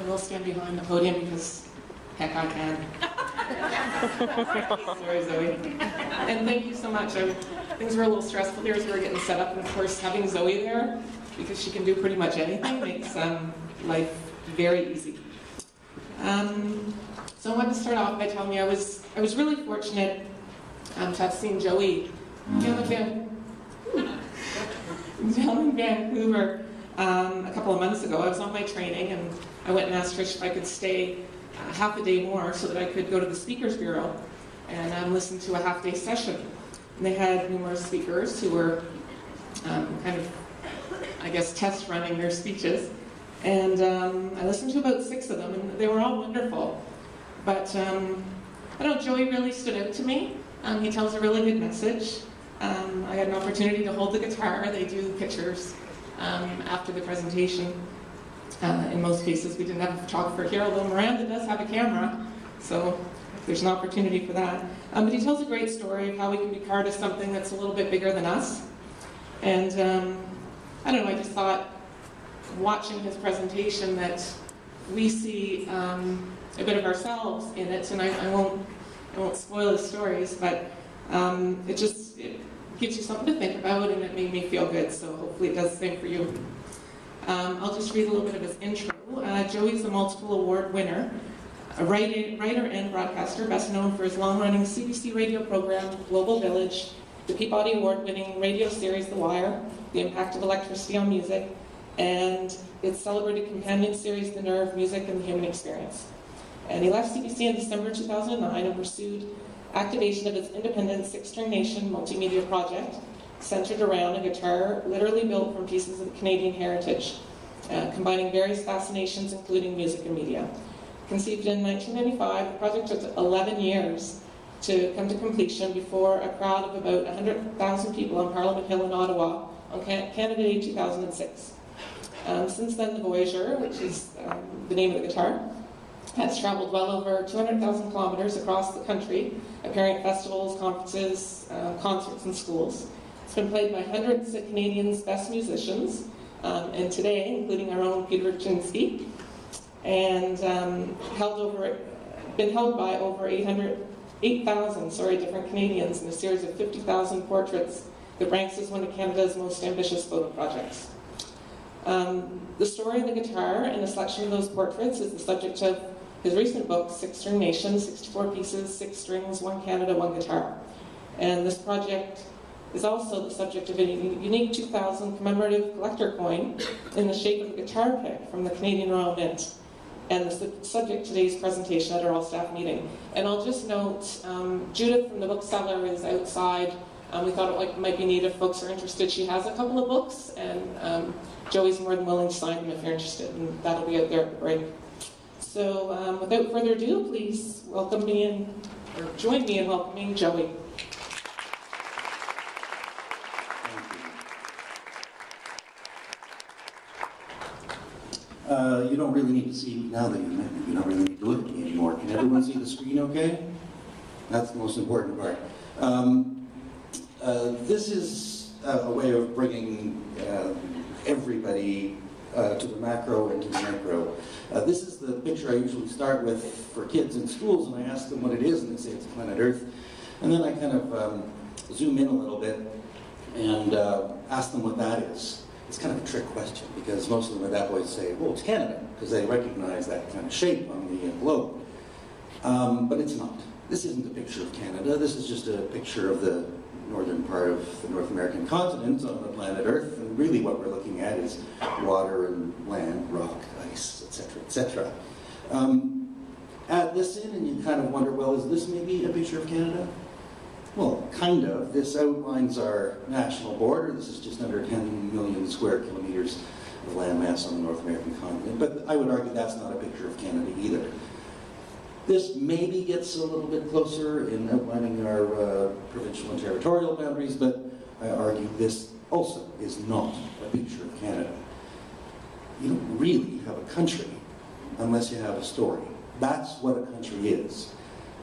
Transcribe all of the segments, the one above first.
I will stand behind the podium because, heck, I can. Sorry, Zoe. And thank you so much. Things were a little stressful here as we were getting set up, and of course having Zoe there, because she can do pretty much anything, makes life very easy. So I wanted to start off by telling you I was really fortunate to have seen Joey down in Vancouver a couple of months ago. I was on my training and I went and asked Trish if I could stay half a day more so that I could go to the Speakers Bureau and listen to a half-day session. And they had numerous speakers who were kind of, I guess, test running their speeches. And I listened to about 6 of them, and they were all wonderful. But I don't know, Joey really stood out to me. He tells a really good message. I had an opportunity to hold the guitar. They do pictures after the presentation. In most cases, we didn't have a photographer here, although Miranda does have a camera, so there's an opportunity for that. But he tells a great story of how we can be part of something that's a little bit bigger than us. And I don't know, I just thought, watching his presentation, that we see a bit of ourselves in it, and I won't spoil the stories, but it gives you something to think about, and it made me feel good, so hopefully it does the same for you. I'll just read a little bit of his intro. Joey's a multiple award winner, a writer and broadcaster, best known for his long-running CBC radio program, Global Village, the Peabody Award-winning radio series The Wire, The Impact of Electricity on Music, and its celebrated companion series The Nerve, Music and the Human Experience. And he left CBC in December 2009 and pursued activation of its independent 6-String Nation multimedia project, centered around a guitar literally built from pieces of Canadian heritage, combining various fascinations including music and media. Conceived in 1995, the project took 11 years to come to completion before a crowd of about 100,000 people on Parliament Hill in Ottawa on Canada Day 2006. Since then, the Voyager, which is the name of the guitar, has traveled well over 200,000 kilometers across the country, appearing at festivals, conferences, concerts, and schools. It's been played by hundreds of Canadians' best musicians, and today, including our own Peter Chinsky, and been held by over 8,000 different Canadians in a series of 50,000 portraits that ranks as one of Canada's most ambitious photo projects. The story of the guitar and a selection of those portraits is the subject of his recent book, 6-String Nation, 64 pieces, 6 strings, 1 Canada, 1 guitar. And this project is also the subject of a unique 2000 commemorative collector coin in the shape of a guitar pick from the Canadian Royal Mint. And the subject of today's presentation at our all-staff meeting. And I'll just note, Judith from the bookseller is outside. We thought it might be neat if folks are interested. She has a couple of books, and Joey's more than willing to sign them if you're interested, and that'll be out there at the break. So without further ado, please welcome me in, or join me in welcoming Joey. You don't really need to see me now that you met me. You don't really need to look at me anymore. Can everyone see the screen okay? That's the most important part. This is a way of bringing everybody to the macro and to the micro. This is the picture I usually start with for kids in schools, and I ask them what it is, and they say it's planet Earth. And then I kind of zoom in a little bit and ask them what that is. It's kind of a trick question, because most of them at that point say, well, it's Canada, because they recognize that kind of shape on the globe. But it's not. This isn't a picture of Canada. This is just a picture of the northern part of the North American continent on the planet Earth, and really what we're looking at is water and land, rock, ice, etc., etc. Add this in and you kind of wonder, well, is this maybe a picture of Canada? Well, kind of. This outlines our national border. This is just under 10 million square kilometers of landmass on the North American continent, but I would argue that's not a picture of Canada either. This maybe gets a little bit closer in outlining our provincial and territorial boundaries, but I argue this also is not a picture of Canada. You don't really have a country unless you have a story. That's what a country is.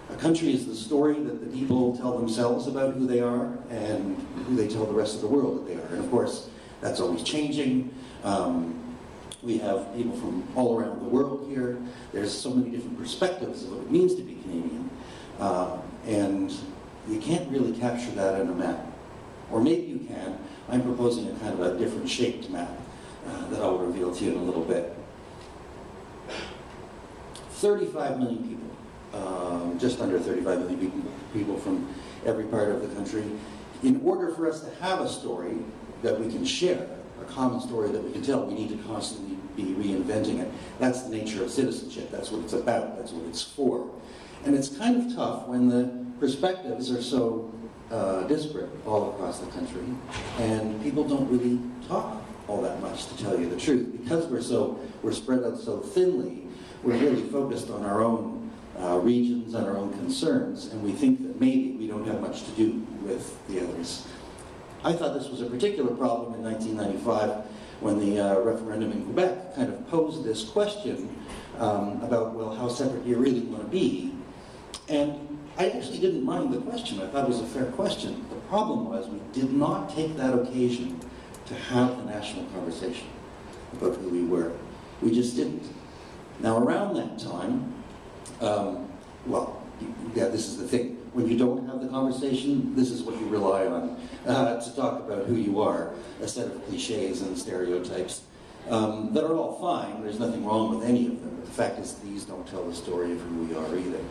A country is the story that the people tell themselves about who they are and who they tell the rest of the world that they are. And of course, that's always changing. We have people from all around the world here. There's so many different perspectives of what it means to be Canadian. And you can't really capture that in a map. Or maybe you can. I'm proposing a kind of a different shaped map that I'll reveal to you in a little bit. 35 million people, just under 35 million people from every part of the country. In order for us to have a story that we can share, a common story that we can tell, we need to constantly be reinventing it. That's the nature of citizenship. That's what it's about. That's what it's for. And it's kind of tough when the perspectives are so disparate all across the country, and people don't really talk all that much, to tell you the truth. Because we're spread out so thinly, we're really focused on our own regions and our own concerns, and we think that maybe we don't have much to do with the others. I thought this was a particular problem in 1995 when the referendum in Quebec kind of posed this question about, well, how separate do you really want to be? And I actually didn't mind the question. I thought it was a fair question. The problem was we did not take that occasion to have the national conversation about who we were. We just didn't. Now, around that time, well, yeah, this is the thing. When you don't have the conversation, this is what you rely on to talk about who you are, a set of cliches and stereotypes that are all fine. There's nothing wrong with any of them. But the fact is, these don't tell the story of who we are either.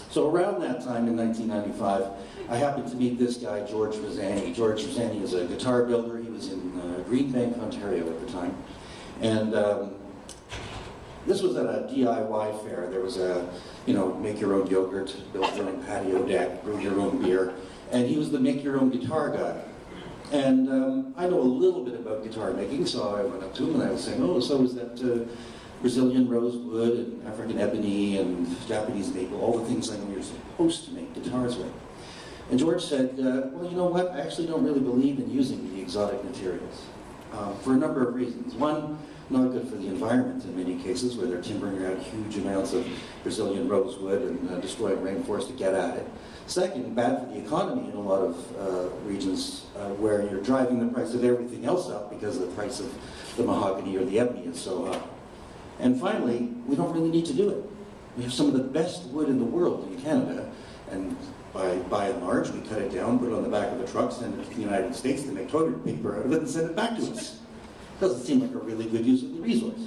So around that time in 1995, I happened to meet this guy, George Rosani. George Rosani is a guitar builder. He was in Greenbank, Ontario at the time. And this was at a DIY fair. There was a, make your own yogurt, build your own patio deck, brew your own beer. And he was the make your own guitar guy. And I know a little bit about guitar making, so I went up to him and I was saying, oh, so is that Brazilian rosewood and African ebony and Japanese maple, all the things I know you're supposed to make guitars with. And George said, well, you know what, I actually don't really believe in using the exotic materials for a number of reasons. One, not good for the environment in many cases, where they're timbering out huge amounts of Brazilian rosewood and destroying rainforest to get at it. Second, bad for the economy in a lot of regions where you're driving the price of everything else up because the price of the mahogany or the ebony is so high. And finally, we don't really need to do it. We have some of the best wood in the world in Canada, and by and large, we cut it down, put it on the back of a truck, send it to the United States to make toilet paper out of it, and send it back to us. Doesn't seem like a really good use of the resource.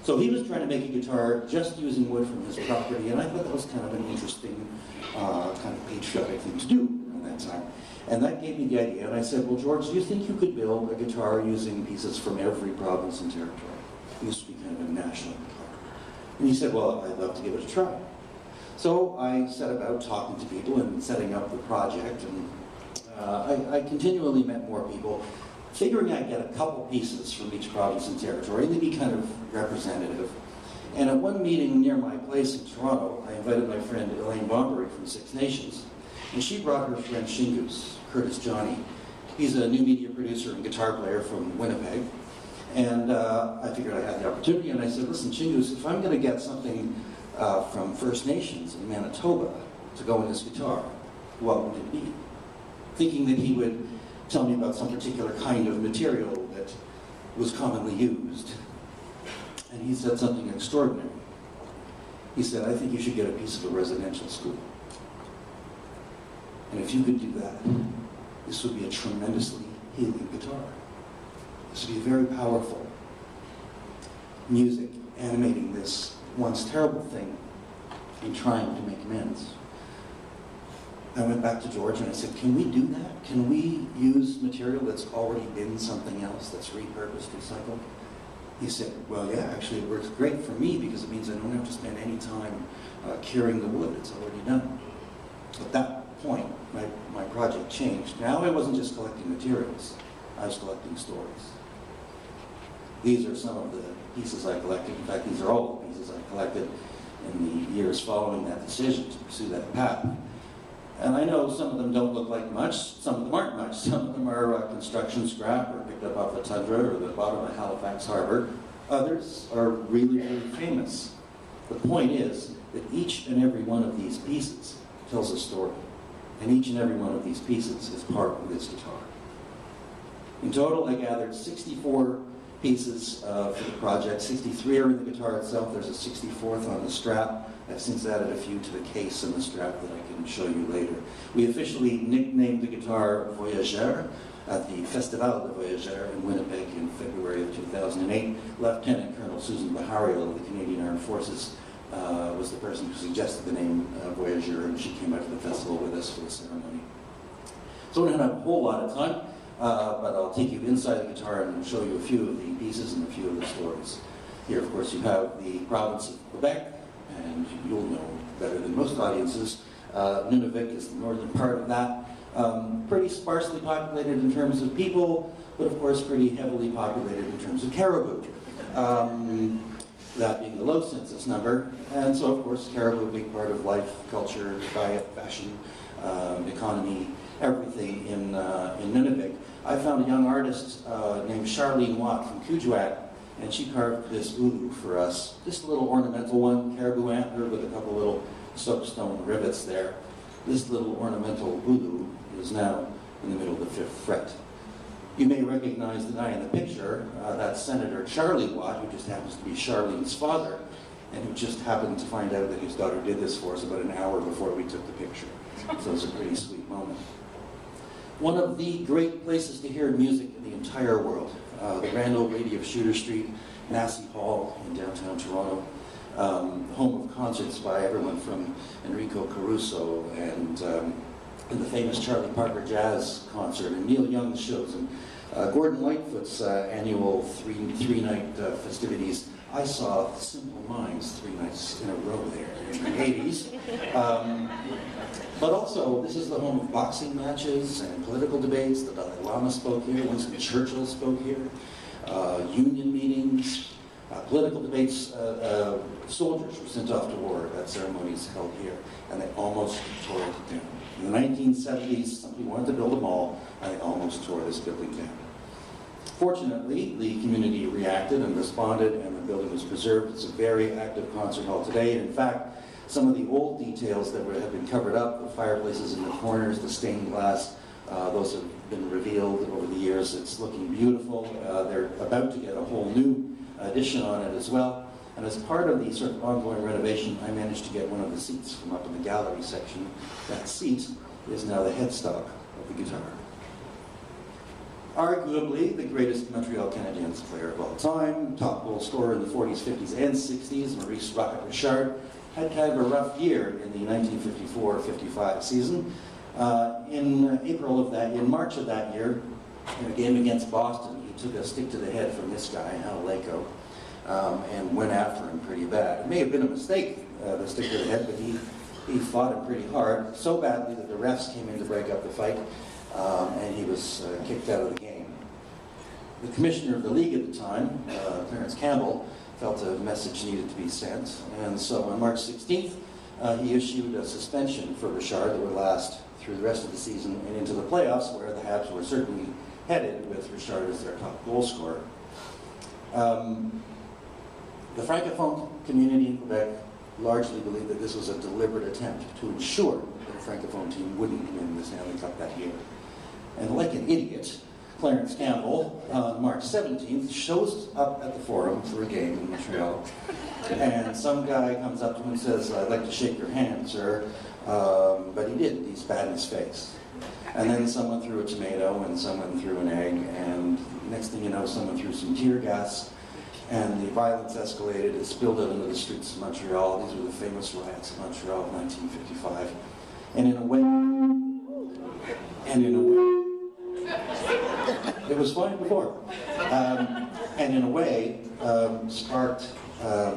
So he was trying to make a guitar just using wood from his property, and I thought that was kind of an interesting, kind of patriotic thing to do at that time. And that gave me the idea, and I said, well, George, do you think you could build a guitar using pieces from every province and territory? This would be kind of a national guitar. And he said, well, I'd love to give it a try. So I set about talking to people and setting up the project, and I continually met more people, figuring I'd get a couple pieces from each province and territory, and they'd be kind of representative. And at one meeting near my place in Toronto, I invited my friend Elaine Bombery from Six Nations, and she brought her friend Shingus, Curtis Johnny. He's a new media producer and guitar player from Winnipeg. And I figured I had the opportunity, and I said, listen, Shingus, if I'm going to get something from First Nations in Manitoba to go in this guitar, what would it be? Thinking that he would tell me about some particular kind of material that was commonly used. And he said something extraordinary. He said, I think you should get a piece of a residential school. And if you could do that, this would be a tremendously healing guitar. This would be very powerful music animating this once terrible thing and trying to make amends. I went back to George and I said, can we do that? Can we use material that's already been something else, that's repurposed, recycled? He said, well, yeah, actually it works great for me because it means I don't have to spend any time curing the wood. It's already done. At that point, my project changed. Now I wasn't just collecting materials. I was collecting stories. These are some of the pieces I collected. In fact, these are all the pieces I collected in the years following that decision to pursue that path. And I know some of them don't look like much, some of them aren't much. Some of them are construction scrap or picked up off the tundra or the bottom of Halifax Harbor. Others are really, really famous. The point is that each and every one of these pieces tells a story. And each and every one of these pieces is part of this guitar. In total, I gathered 64 pieces for the project. 63 are in the guitar itself. There's a 64th on the strap. I've since added a few to the case and the strap that I can show you later. We officially nicknamed the guitar Voyageur at the Festival de Voyageurs in Winnipeg in February of 2008. Lieutenant Colonel Susan Baharial of the Canadian Armed Forces was the person who suggested the name Voyageur, and she came out to the festival with us for the ceremony. So we don't have a whole lot of time, but I'll take you inside the guitar and show you a few of the pieces and a few of the stories. Here, of course, you have the province of Quebec, and you'll know better than most audiences. Nunavik is the northern part of that. Pretty sparsely populated in terms of people, but of course pretty heavily populated in terms of caribou. That being the low census number. And so, of course, caribou a big part of life, culture, diet, fashion, economy, everything in Nunavik. I found a young artist named Charlene Watt from Kuujjuaq, and she carved this ulu for us. Just a little ornamental one, caribou antler with a couple little soapstone rivets there. This little ornamental ulu is now in the middle of the 5th fret. You may recognize the guy in the picture, that's Senator Charlie Watt, who just happens to be Charlene's father, and who just happened to find out that his daughter did this for us about an hour before we took the picture. So it's a pretty sweet moment. One of the great places to hear music in the entire world, the Grand Old Lady of Shooter Street, Massey Hall in downtown Toronto, home of concerts by everyone from Enrico Caruso and the famous Charlie Parker Jazz Concert, and Neil Young's shows, and Gordon Lightfoot's annual three-night festivities. I saw Simple Minds 3 nights in a row there in the 80s. But also, this is the home of boxing matches and political debates. The Dalai Lama spoke here, Winston Churchill spoke here, union meetings, political debates. Soldiers were sent off to war at ceremonies held here, and they almost tore it down. In the 1970s, somebody wanted to build a mall, and they almost tore this building down. Fortunately, the community reacted and responded, and the building was preserved. It's a very active concert hall today, and in fact, some of the old details that have been covered up, the fireplaces in the corners, the stained glass, those have been revealed over the years. It's looking beautiful. They're about to get a whole new addition on it as well. And as part of the sort of ongoing renovation, I managed to get one of the seats from up in the gallery section. That seat is now the headstock of the guitar. Arguably the greatest Montreal Canadiens player of all time, top goal scorer in the 40s, 50s, and 60s, Maurice Rocket Richard, had kind of a rough year in the 1954-55 season. In March of that year, in a game against Boston, he took a stick to the head from this guy, Hal Lako, and went after him pretty bad. It may have been a mistake, the stick to the head, but he fought him pretty hard, so badly that the refs came in to break up the fight, and he was kicked out of the game. The commissioner of the league at the time, Clarence Campbell, felt a message needed to be sent, and so on March 16th, he issued a suspension for Richard that would last through the rest of the season and into the playoffs, where the Habs were certainly headed with Richard as their top goal scorer. The Francophone community in Quebec largely believed that this was a deliberate attempt to ensure that the Francophone team wouldn't win the Stanley Cup that year. And like an idiot, Clarence Campbell, on March 17th, shows up at the Forum for a game in Montreal, and some guy comes up to him and says, "I'd like to shake your hand, sir," but he didn't. He spat in his face. And then someone threw a tomato, and someone threw an egg, and next thing you know, someone threw some tear gas, and the violence escalated. It spilled out into the streets of Montreal. These were the famous riots of Montreal of 1955. And in a way, it was fine before. And in a way, sparked the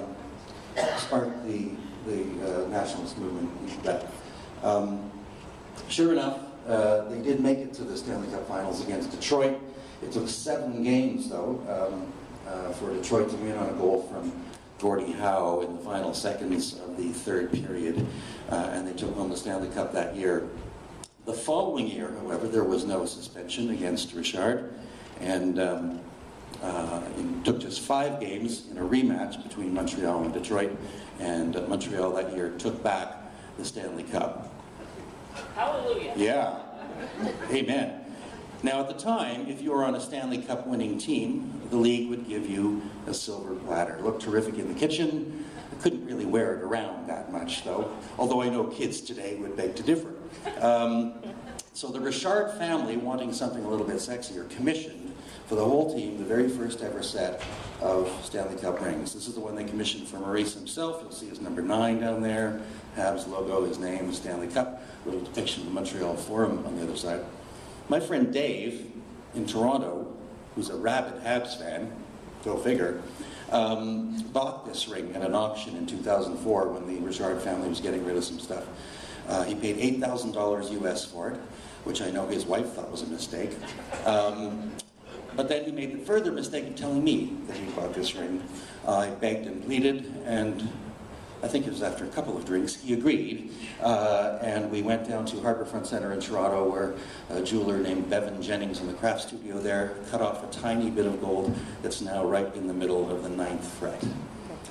nationalist movement in Quebec. Sure enough, they did make it to the Stanley Cup Finals against Detroit. It took 7 games, though, for Detroit to win on a goal from Gordie Howe in the final seconds of the 3rd period, and they took home the Stanley Cup that year. The following year, however, there was no suspension against Richard, and it took just 5 games in a rematch between Montreal and Detroit, and Montreal that year took back the Stanley Cup. Hallelujah. Yeah. Amen. Now at the time, if you were on a Stanley Cup winning team, the league would give you a silver platter. It looked terrific in the kitchen. I couldn't really wear it around that much though, although I know kids today would beg to differ. So the Richard family, wanting something a little bit sexier, commissioned for the whole team the very first ever set of Stanley Cup rings. This is the one they commissioned for Maurice himself. You'll see his number 9 down there, Habs logo, his name, Stanley Cup, little depiction of the Montreal Forum on the other side. My friend Dave in Toronto, who's a rabid Habs fan, go figure, bought this ring at an auction in 2004 when the Richard family was getting rid of some stuff. He paid $8,000 US for it, which I know his wife thought was a mistake. But then he made the further mistake of telling me that he bought this ring. I begged and pleaded, and I think it was after a couple of drinks, he agreed. And we went down to Harbourfront Centre in Toronto, where a jeweler named Bevan Jennings in the craft studio there cut off a tiny bit of gold that's now right in the middle of the 9th fret.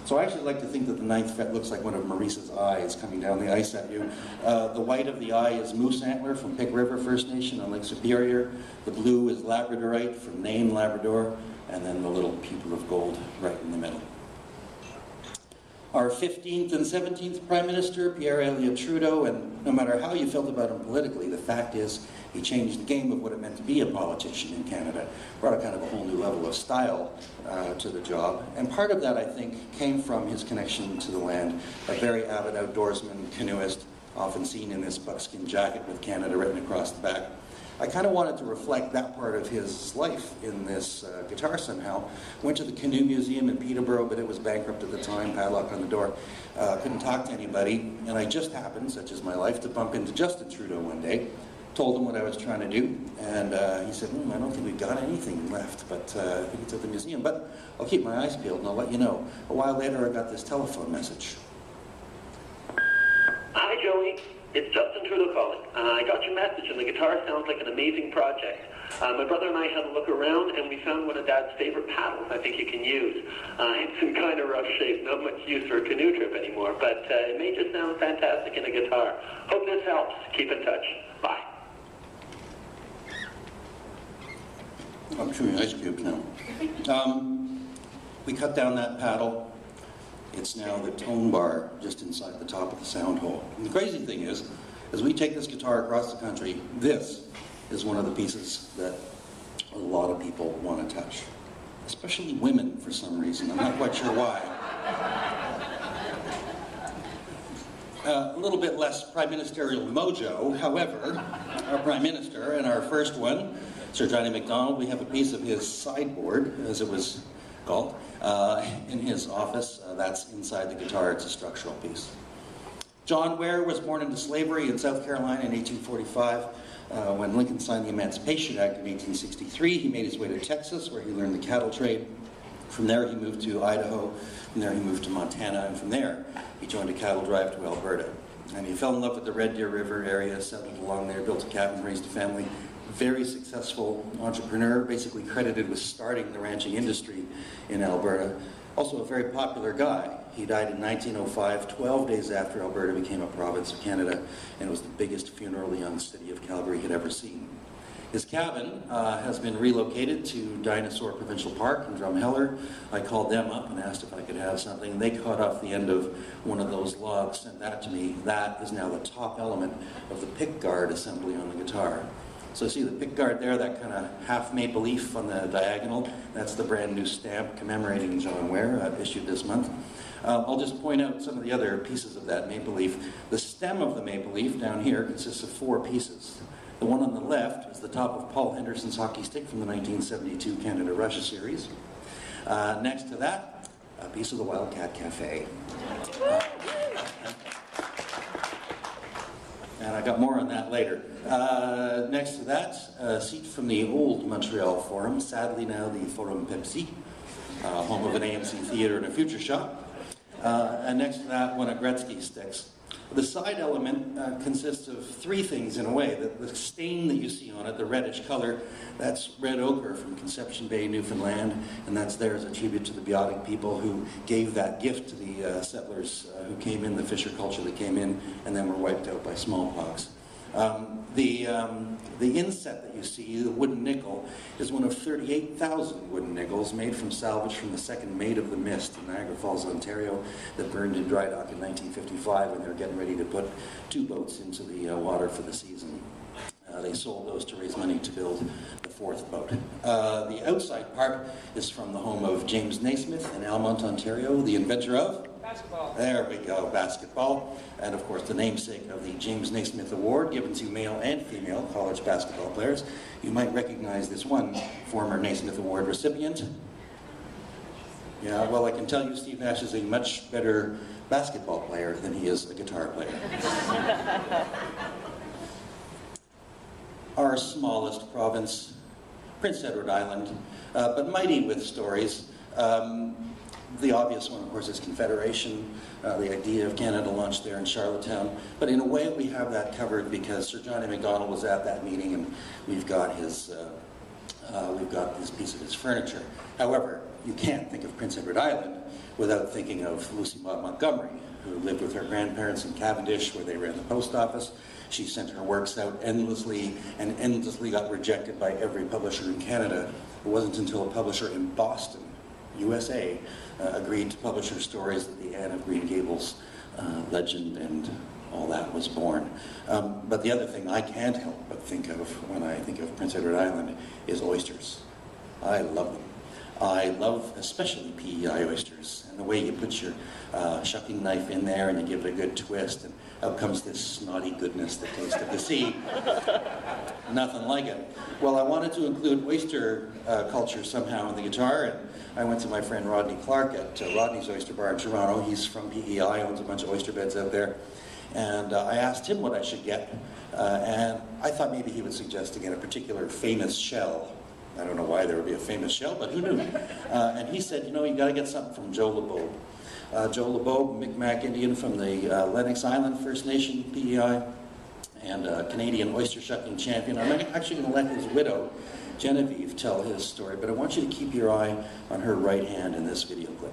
So I actually like to think that the 9th fret looks like one of Maurice's eyes coming down the ice at you. The white of the eye is moose antler from Pick River First Nation on Lake Superior. The blue is labradorite from Nain, Labrador. And then the little pupil of gold right in the middle. Our 15th and 17th Prime Minister, Pierre Elliott Trudeau, and no matter how you felt about him politically, the fact is he changed the game of what it meant to be a politician in Canada, brought a kind of a whole new level of style to the job. And part of that, I think, came from his connection to the land. A very avid outdoorsman, canoeist, often seen in this buckskin jacket with Canada written across the back. I kind of wanted to reflect that part of his life in this guitar somehow. Went to the Canoe Museum in Peterborough, but it was bankrupt at the time, padlock on the door. Couldn't talk to anybody, and I just happened, such is my life, to bump into Justin Trudeau one day. Told him what I was trying to do, and he said, I don't think we've got anything left, but I think it's at the museum. But I'll keep my eyes peeled and I'll let you know. A while later, I got this telephone message. Hi, Joey. It's Justin Trudeau calling. I got your message, and the guitar sounds like an amazing project. My brother and I had a look around, and we found one of Dad's favorite paddles I think you can use. It's in kind of rough shape, not much use for a canoe trip anymore, but it may just sound fantastic in a guitar. Hope this helps. Keep in touch. Bye. I'm chewing ice cubes now. We cut down that paddle. It's now the tone bar just inside the top of the sound hole. And the crazy thing is, as we take this guitar across the country, this is one of the pieces that a lot of people want to touch. Especially women, for some reason. I'm not quite sure why. A little bit less prime ministerial mojo, however, our Prime Minister and our first one, Sir Johnny MacDonald, we have a piece of his sideboard, as it was called, in his office. That's inside the guitar. It's a structural piece. John Ware was born into slavery in South Carolina in 1845. When Lincoln signed the Emancipation Act in 1863, he made his way to Texas, where he learned the cattle trade. From there, he moved to Idaho. From there, he moved to Montana. And from there, he joined a cattle drive to Alberta. And he fell in love with the Red Deer River area, settled along there, built a cabin, raised a family. Very successful entrepreneur, basically credited with starting the ranching industry in Alberta. Also a very popular guy. He died in 1905, 12 days after Alberta became a province of Canada, and it was the biggest funeral the young city of Calgary had ever seen. His cabin has been relocated to Dinosaur Provincial Park in Drumheller. I called them up and asked if I could have something. They cut off the end of one of those logs, sent that to me. That is now the top element of the pickguard assembly on the guitar. So see the pickguard there, that kind of half maple leaf on the diagonal, that's the brand new stamp commemorating John Ware, issued this month. I'll just point out some of the other pieces of that maple leaf. The stem of the maple leaf down here consists of 4 pieces. The one on the left is the top of Paul Henderson's hockey stick from the 1972 Canada-Russia series. Next to that, a piece of the Wildcat Cafe. And I got more on that later. Next to that, a seat from the old Montreal Forum, sadly now the Forum Pepsi, home of an AMC theater and a Future Shop. And next to that, one of Gretzky's sticks. The side element consists of 3 things in a way. The stain that you see on it, the reddish color, that's red ochre from Conception Bay, Newfoundland, and that's there as a tribute to the Beothuk people who gave that gift to the settlers who came in, the fisher culture that came in, and then were wiped out by smallpox. The inset that you see, the wooden nickel, is one of 38,000 wooden nickels made from salvage from the second Maid of the Mist in Niagara Falls, Ontario, that burned in dry dock in 1955 when they were getting ready to put 2 boats into the water for the season. They sold those to raise money to build the 4th boat. The outside part is from the home of James Naismith in Almonte, Ontario, the inventor of? Basketball. There we go, basketball. And of course the namesake of the James Naismith Award, given to male and female college basketball players. You might recognize this one former Naismith Award recipient. Yeah, well, I can tell you Steve Nash is a much better basketball player than he is a guitar player. Our smallest province, Prince Edward Island, but mighty with stories. The obvious one, of course, is Confederation, the idea of Canada launched there in Charlottetown. But in a way, we have that covered because Sir John A. Macdonald was at that meeting, and we've got this piece of his furniture. However, you can't think of Prince Edward Island without thinking of Lucy Maud Montgomery, who lived with her grandparents in Cavendish, where they ran the post office. She sent her works out endlessly and endlessly got rejected by every publisher in Canada. It wasn't until a publisher in Boston, USA, agreed to publish her stories that the Anne of Green Gables legend and all that was born. But the other thing I can't help but think of when I think of Prince Edward Island is oysters. I love them. I love especially PEI oysters, and the way you put your shucking knife in there and you give it a good twist, and out comes this snotty goodness, the taste of the sea. Nothing like it. Well, I wanted to include oyster culture somehow in the guitar, and I went to my friend Rodney Clark at Rodney's Oyster Bar in Toronto. He's from PEI, owns a bunch of oyster beds out there. And I asked him what I should get, and I thought maybe he would suggest to get a particular famous shell. I don't know why there would be a famous shell, but who knew? And he said, you know, you got to get something from Joe LeBeau. Joe LeBeau, Mi'kmaq Indian from the Lennox Island First Nation, PEI, and Canadian oyster shucking champion. I'm actually going to let his widow, Genevieve, tell his story, but I want you to keep your eye on her right hand in this video clip.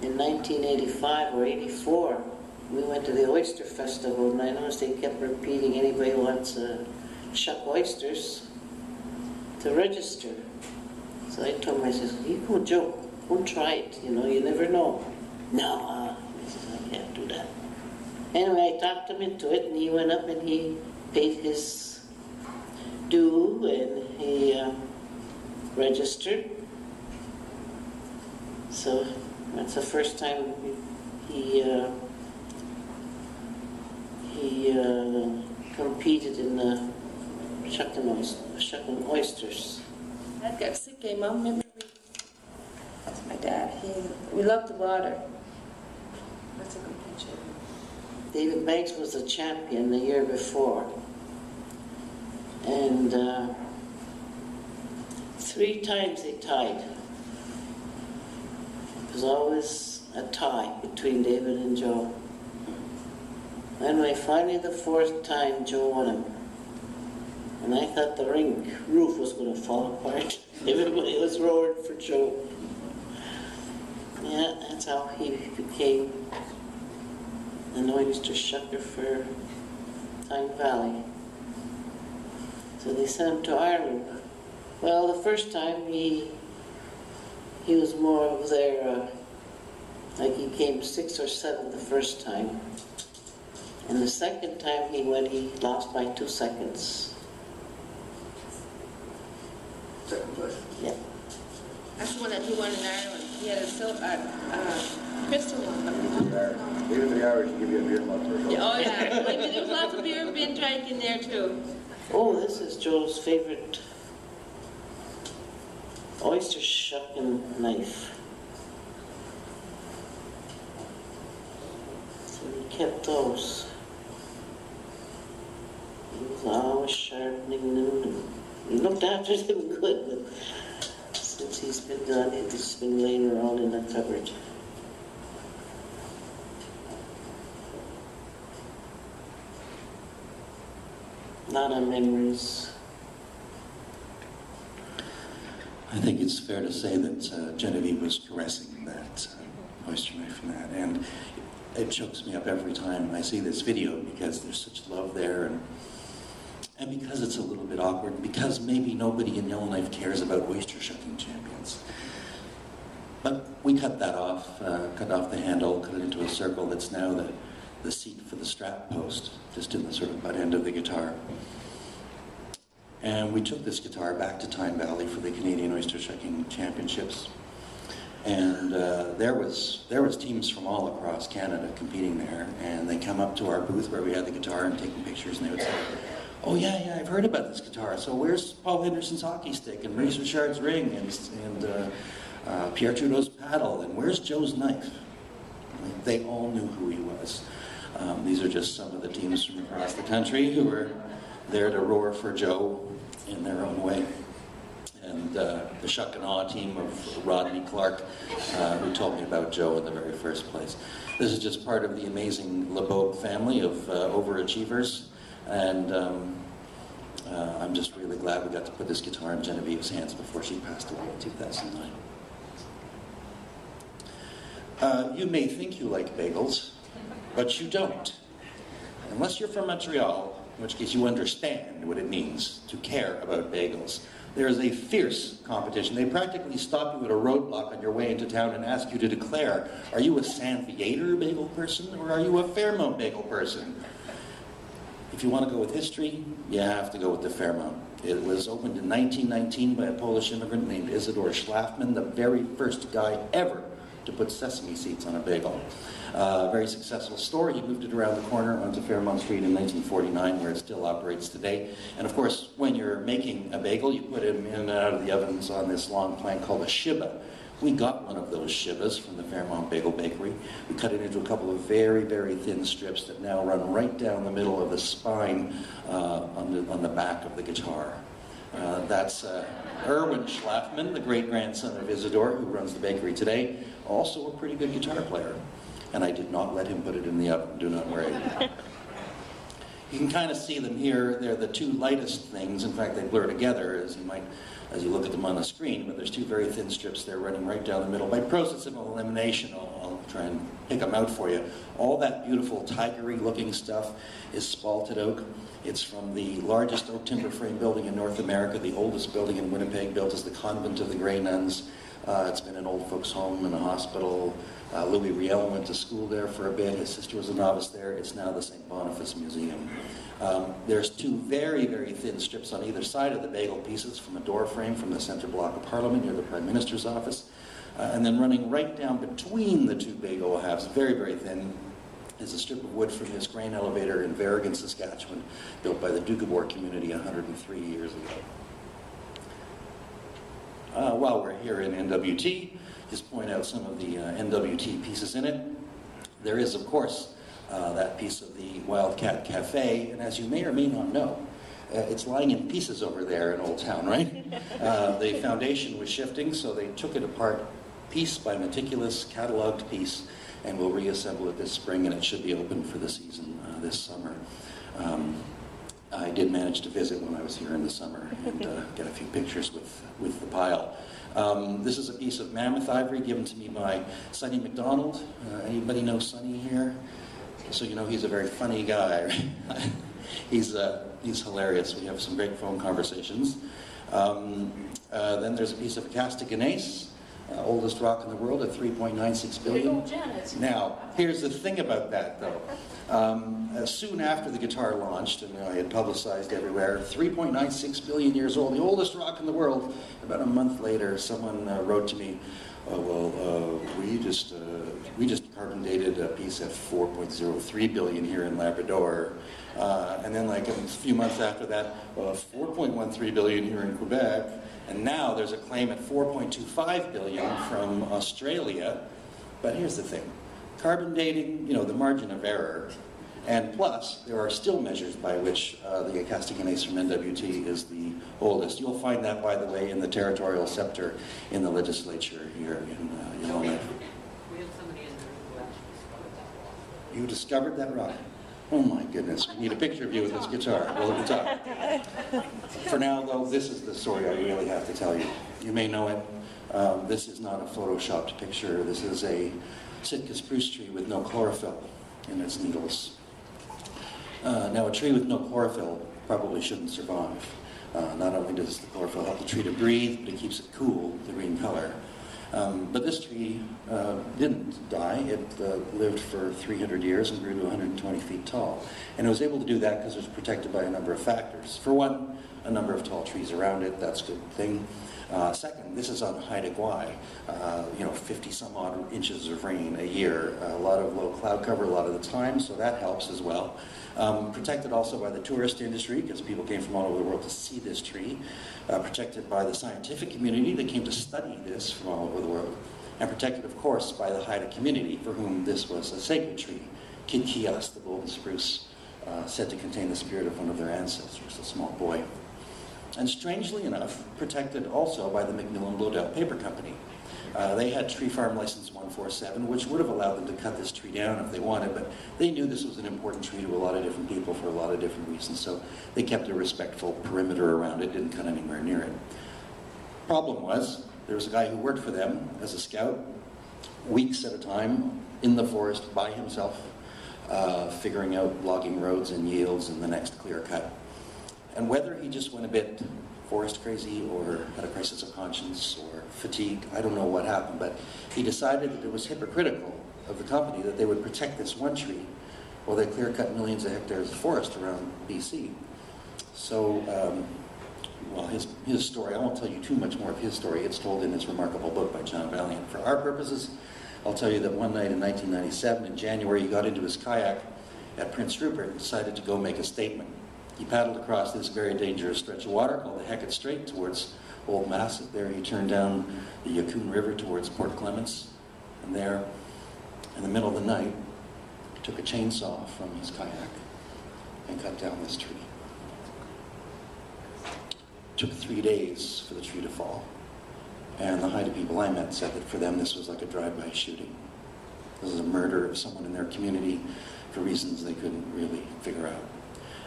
In 1985 or 84, we went to the Oyster Festival, and I noticed they kept repeating, anybody wants to shuck oysters, to register. So I told him, I said, you go, Joe, go try it, you know, you never know. No, he says, I can't do that. Anyway, I talked him into it, and he went up and he paid his due, and he registered. So that's the first time he competed in the shucking oysters. Dad got sick, Mom. Remember that's my dad. We loved the water. That's a good picture. David Banks was the champion the year before, and 3 times they tied. It was always a tie between David and Joe. Anyway, finally the 4th time Joe won him. And I thought the ring roof was going to fall apart. Everybody was roaring for Joe. Yeah, that's how he became an oyster shucker for Tyne Valley. So they sent him to Ireland. Well, the first time he was more of their, like he came 6th or 7th the first time. And the second time he went, he lost by 2 seconds. Second place. Yeah. That's the one that he won in Ireland. He had a crystal one. Even the Irish give you a beer month or so. Yeah, oh yeah. There was lots of beer being drank in there too. Oh, this is Joe's favorite oyster shucking knife. So he kept those. He was always sharpening them, and he looked after them good, but since he's been gone, it's just been laying around in the cupboard. A lot of memories. I think it's fair to say that Genevieve was caressing that oyster knife and that, and it chokes me up every time I see this video because there's such love there, and and because it's a little bit awkward, because maybe nobody in Yellowknife cares about oyster shucking champions. But we cut that off, cut off the handle, cut it into a circle that's now the seat for the strap post, just in the sort of butt end of the guitar. And we took this guitar back to Tyne Valley for the Canadian Oyster Shucking Championships. And there was teams from all across Canada competing there, and they come up to our booth where we had the guitar and taking pictures, and they would say, "Oh yeah, I've heard about this guitar. So where's Paul Henderson's hockey stick, and Maurice Richard's ring, and Pierre Trudeau's paddle, and where's Joe's knife?" They all knew who he was. These are just some of the teams from across the country who were there to roar for Joe in their own way. And the Shuck and Awe team of Rodney Clark, who told me about Joe in the very first place. This is just part of the amazing LeBeau family of overachievers, and I'm just really glad we got to put this guitar in Genevieve's hands before she passed away in 2009. You may think you like bagels, but you don't. Unless you're from Montreal, in which case you understand what it means to care about bagels. There is a fierce competition. They practically stop you at a roadblock on your way into town and ask you to declare, are you a San Theater bagel person or are you a Fairmount bagel person? If you want to go with history, you have to go with the Fairmount. It was opened in 1919 by a Polish immigrant named Isidor Schlafman, the very first guy ever to put sesame seeds on a bagel. Very successful store. He moved it around the corner onto Fairmount Street in 1949, where it still operates today. And of course, when you're making a bagel, you put him in and out of the ovens on this long plank called a shiba. We got one of those shibas from the Fairmount Bagel Bakery. We cut it into a couple of very, very thin strips that now run right down the middle of the spine on the back of the guitar. That's Erwin Schlafman, the great-grandson of Isidore, who runs the bakery today, also a pretty good guitar player. And I did not let him put it in the oven, do not worry. You can kind of see them here. They're the two lightest things. In fact, they blur together as you look at them on the screen, but there's two very thin strips there running right down the middle. By process of elimination, I'll try and pick them out for you. All that beautiful tigery looking stuff is spalted oak. It's from the largest oak timber frame building in North America, the oldest building in Winnipeg, built as the Convent of the Grey Nuns. It's been an old folks' home and a hospital. Louis Riel went to school there for a bit. His sister was a novice there. It's now the St. Boniface Museum. There's two very, very thin strips on either side of the bagel pieces from a door frame from the center block of Parliament near the Prime Minister's office. And then running right down between the two bagel halves, very, very thin, is a strip of wood from this grain elevator in Verrigan, Saskatchewan, built by the Doukhobor community 103 years ago. While we're here in NWT, just point out some of the NWT pieces in it. There is, of course, that piece of the Wildcat Cafe, and as you may or may not know, it's lying in pieces over there in Old Town, right? The foundation was shifting, so they took it apart piece by meticulous, cataloged piece, and we'll reassemble it this spring, and it should be open for the season this summer. I did manage to visit when I was here in the summer and get a few pictures with the pile. This is a piece of mammoth ivory given to me by Sonny McDonald. Anybody know Sonny here? So you know he's a very funny guy. He's hilarious. We have some great phone conversations. Then there's a piece of Acasta gneiss, oldest rock in the world at 3.96 billion. Now, here's the thing about that, though. Soon after the guitar launched, and I had publicized everywhere, 3.96 billion years old, the oldest rock in the world. About a month later, someone wrote to me, we just carbon dated a piece at 4.03 billion here in Labrador. And then like a few months after that, 4.13 billion here in Quebec. And now there's a claim at 4.25 billion from Australia. But here's the thing. Carbon dating, the margin of error. And plus, there are still measures by which the Acasta gneiss from NWT is the oldest. You'll find that, by the way, in the territorial scepter in the legislature here in Yellowknife. We have somebody in there who actually discovered that rock. You discovered that rock? Oh my goodness, we need a picture of you with this guitar. Well, at the top. For now, though, this is the story I really have to tell you. You may know it. This is not a photoshopped picture. This is a Sitka spruce tree with no chlorophyll in its needles. Now, a tree with no chlorophyll probably shouldn't survive. Not only does the chlorophyll help the tree to breathe, but it keeps it cool, the green color. But this tree didn't die. It lived for 300 years and grew to 120 feet tall. And it was able to do that because it was protected by a number of factors. For one, a number of tall trees around it, that's a good thing. Second, this is on Haida Gwaii, 50 some odd inches of rain a year, a lot of low cloud cover a lot of the time, so that helps as well. Protected also by the tourist industry, because people came from all over the world to see this tree. Protected by the scientific community that came to study this from all over the world. And protected, of course, by the Haida community, for whom this was a sacred tree. Kitkias, the golden spruce, said to contain the spirit of one of their ancestors, a small boy. And strangely enough, protected also by the Macmillan Bloedel Paper Company. They had Tree Farm License 147, which would have allowed them to cut this tree down if they wanted, but they knew this was an important tree to a lot of different people for a lot of different reasons, so they kept a respectful perimeter around it, didn't cut anywhere near it. Problem was, there was a guy who worked for them as a scout, weeks at a time, in the forest by himself, figuring out logging roads and yields and the next clear cut. And whether he just went a bit forest crazy or had a crisis of conscience or fatigue, I don't know what happened, but he decided that it was hypocritical of the company that they would protect this one tree while they clear-cut millions of hectares of forest around BC. So, well, his story, I won't tell you too much more of his story. It's told in this remarkable book by John Valiant. For our purposes, I'll tell you that one night in 1997, in January, he got into his kayak at Prince Rupert and decided to go make a statement. He paddled across this very dangerous stretch of water called the Hecate Strait towards Old Masset. There he turned down the Yukon River towards Port Clements. And there, in the middle of the night, he took a chainsaw from his kayak and cut down this tree. It took 3 days for the tree to fall. And the Haida people I met said that for them this was like a drive-by shooting. This was a murder of someone in their community for reasons they couldn't really figure out.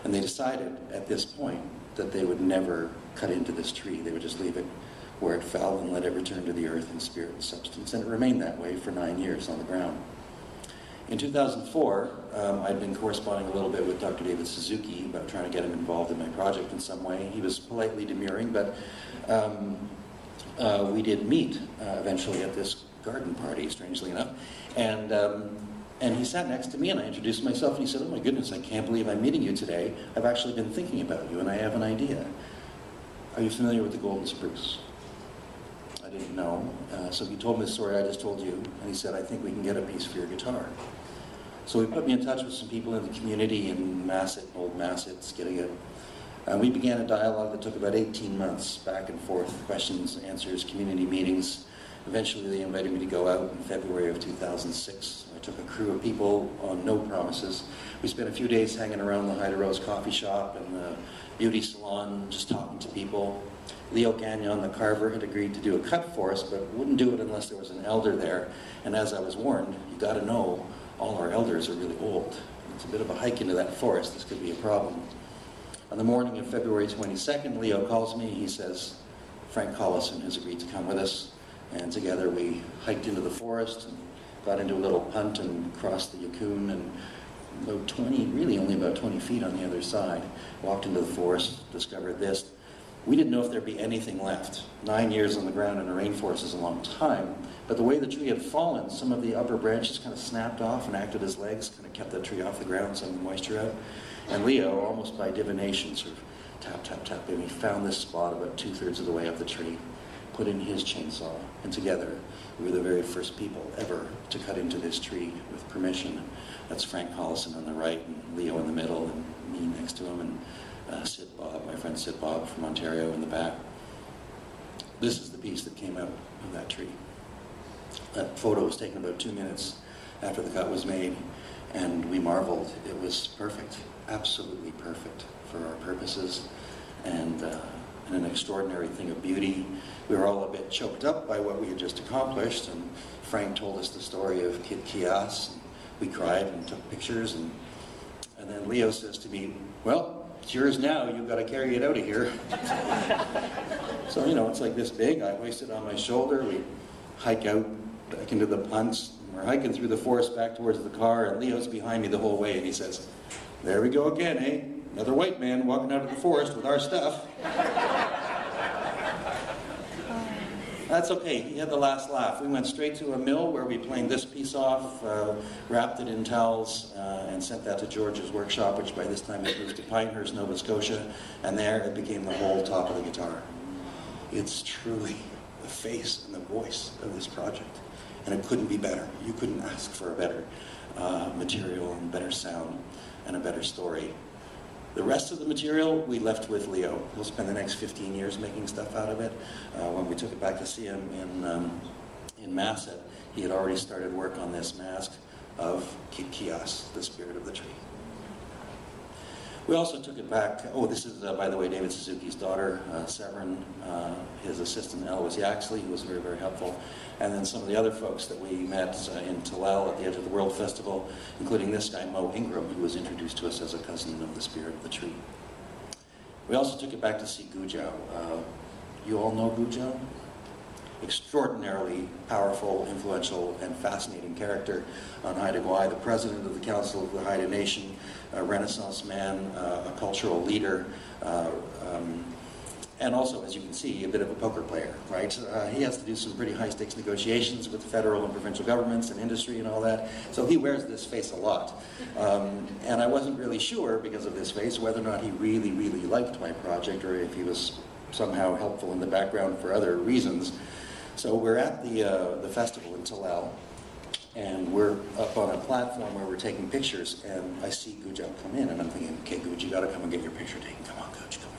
And they decided at this point that they would never cut into this tree. They would just leave it where it fell and let it return to the earth in spirit and substance. And it remained that way for 9 years on the ground. In 2004, I'd been corresponding a little bit with Dr. David Suzuki about trying to get him involved in my project in some way. He was politely demurring, but we did meet eventually at this garden party, strangely enough. And he sat next to me and I introduced myself and he said, "Oh my goodness, I can't believe I'm meeting you today. I've actually been thinking about you and I have an idea. Are you familiar with the golden spruce?" I didn't know. So he told me the story I just told you and he said, "I think we can get a piece for your guitar." So he put me in touch with some people in the community in Masset, Old Masset, Skidegate. We began a dialogue that took about 18 months, back and forth, questions, answers, community meetings. Eventually they invited me to go out in February of 2006. I took a crew of people on no promises. We spent a few days hanging around the Haida Rose coffee shop and the beauty salon, just talking to people. Leo Gagnon, the carver, had agreed to do a cut for us, but wouldn't do it unless there was an elder there. And as I was warned, you gotta know, all our elders are really old. It's a bit of a hike into that forest. This could be a problem. On the morning of February 22nd, Leo calls me. He says, "Frank Collison has agreed to come with us." And together we hiked into the forest and got into a little punt and crossed the Yukon and about 20, really only about 20 feet on the other side. Walked into the forest, discovered this. We didn't know if there'd be anything left. 9 years on the ground in a rainforest is a long time, but the way the tree had fallen, some of the upper branches kind of snapped off and acted as legs, kind of kept the tree off the ground, some of the moisture out. And Leo, almost by divination, sort of tap, tap, tap, and we found this spot about 2/3 of the way up the tree, put in his chainsaw, and together we were the very first people ever to cut into this tree with permission. That's Frank Collison on the right, and Leo in the middle, and me next to him, and Sid Bob, my friend Sid Bob from Ontario in the back. This is the piece that came out of that tree. That photo was taken about 2 minutes after the cut was made, and we marveled. It was perfect, absolutely perfect for our purposes, and an extraordinary thing of beauty. We were all a bit choked up by what we had just accomplished, and Frank told us the story of Kid Kias. We cried and took pictures, and then Leo says to me, "Well, it's yours now, you've got to carry it out of here." So, you know, it's like this big. I hoist it on my shoulder. We hike out back into the punts. We're hiking through the forest back towards the car, and Leo's behind me the whole way, and he says, There we go again, eh? Another white man walking out of the forest with our stuff. That's okay, he had the last laugh. We went straight to a mill where we planed this piece off, wrapped it in towels, and sent that to George's workshop, which by this time had moved to Pinehurst, Nova Scotia, and there it became the whole top of the guitar. It's truly the face and the voice of this project, and it couldn't be better. You couldn't ask for a better material and better sound and a better story. The rest of the material we left with Leo. He'll spend the next 15 years making stuff out of it. When we took it back to see him in Masset, he had already started work on this mask of Kikias, the spirit of the tree. We also took it back. Oh, this is, by the way, David Suzuki's daughter, Severin. His assistant, Elvis Yaxley, who was very, very helpful. And then some of the other folks that we met in Tallel at the Edge of the World Festival, including this guy, Mo Ingram, who was introduced to us as a cousin of the spirit of the tree. We also took it back to see Gujao. You all know Gujao? Extraordinarily powerful, influential, and fascinating character on Haida Gwaii, the president of the Council of the Haida Nation, a Renaissance man, a cultural leader, and also, as you can see, a bit of a poker player, right? He has to do some pretty high-stakes negotiations with the federal and provincial governments and industry and all that, so he wears this face a lot. And I wasn't really sure, because of this face, whether or not he really, really liked my project, or if he was somehow helpful in the background for other reasons. So we're at the festival in Tallel, and we're up on a platform where we're taking pictures, and I see Gujao come in, and I'm thinking, okay, Guj, you gotta come and get your picture taken. Come on, Guj, come on,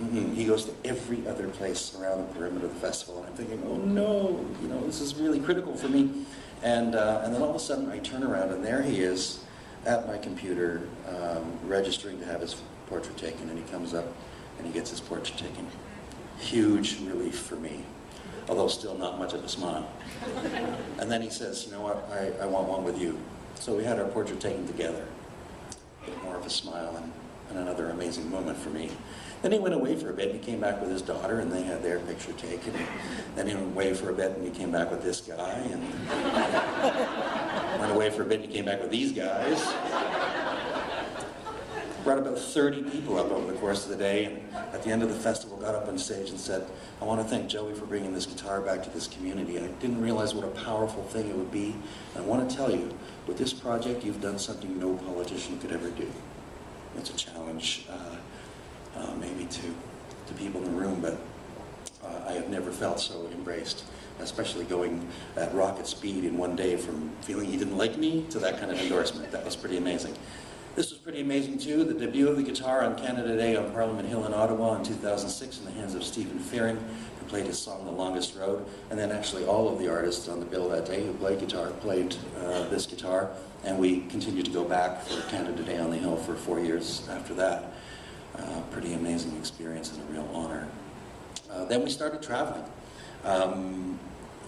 Guj. He goes to every other place around the perimeter of the festival, and I'm thinking, oh no, you know, this is really critical for me. And then all of a sudden I turn around, and there he is at my computer, registering to have his portrait taken, and he comes up and he gets his portrait taken. Huge relief for me, although still not much of a smile. And then he says, you know what, I want one with you. So we had our portrait taken together. A bit more of a smile and another amazing moment for me. Then he went away for a bit, and he came back with his daughter, and they had their picture taken. Then he went away for a bit, and he came back with this guy, and went away for a bit, and he came back with these guys. Brought about 30 people up over the course of the day, and at the end of the festival got up on stage and said, I want to thank Joey for bringing this guitar back to this community. I didn't realize what a powerful thing it would be. And I want to tell you, with this project, you've done something no politician could ever do. It's a challenge, maybe to people in the room, but I have never felt so embraced, especially going at rocket speed in one day from feeling he didn't like me to that kind of endorsement. That was pretty amazing. This was pretty amazing too, the debut of the guitar on Canada Day on Parliament Hill in Ottawa in 2006 in the hands of Stephen Fearing, who played his song The Longest Road, and then actually all of the artists on the bill that day who played guitar played this guitar, and we continued to go back for Canada Day on the Hill for 4 years after that. Pretty amazing experience and a real honor. Then we started traveling.